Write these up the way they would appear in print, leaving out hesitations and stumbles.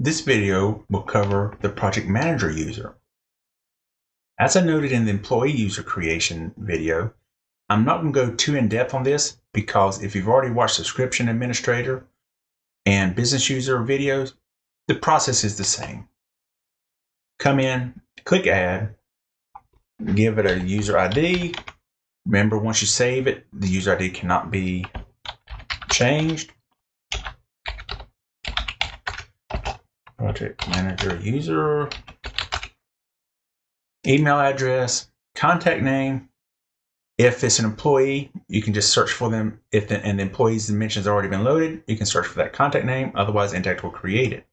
This video will cover the project manager user. As I noted in the employee user creation video, I'm not going to go too in depth on this because if you've already watched subscription administrator and business user videos, the process is the same. Come in, click add, give it a user ID. Remember, once you save it, the user ID cannot be changed. Project manager user, email address, contact name. If it's an employee, you can just search for them. If the employee's dimensions have already been loaded, you can search for that contact name. Otherwise, Intacct will create it.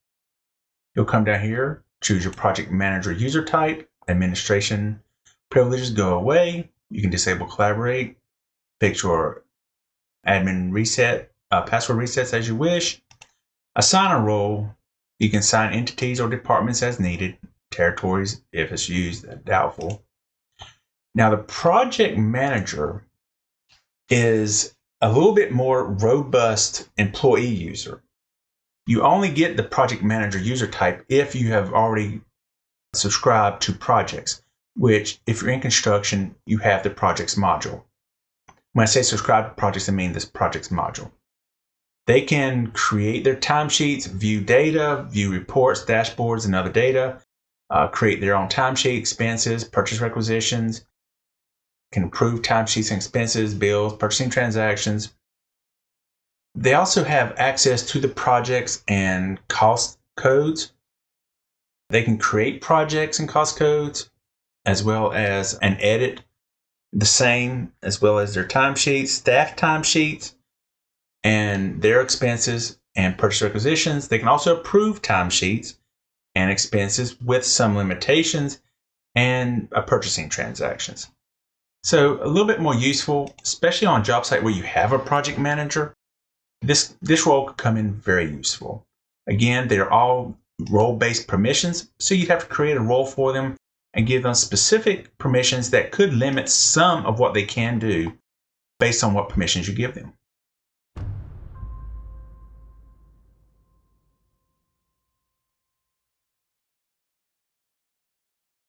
You'll come down here, choose your project manager user type. Administration privileges go away. You can disable collaborate. Pick your admin reset, password resets as you wish. Assign a role. You can assign entities or departments as needed. Territories, if it's used, doubtful. Now, the project manager is a little bit more robust employee user. You only get the project manager user type if you have already subscribed to projects, which if you're in construction, you have the projects module. When I say subscribe to projects, I mean this projects module. They can create their timesheets, view data, view reports, dashboards, and other data, create their own timesheet, expenses, purchase requisitions, can approve timesheets and expenses, bills, purchasing transactions. They also have access to the projects and cost codes. They can create projects and cost codes, as well as and edit the same, as well as their timesheets, staff timesheets, and their expenses and purchase requisitions. They can also approve timesheets and expenses with some limitations and purchasing transactions. So a little bit more useful, especially on a job site where you have a project manager. This role could come in very useful. Again, they're all role-based permissions, so you'd have to create a role for them and give them specific permissions that could limit some of what they can do based on what permissions you give them.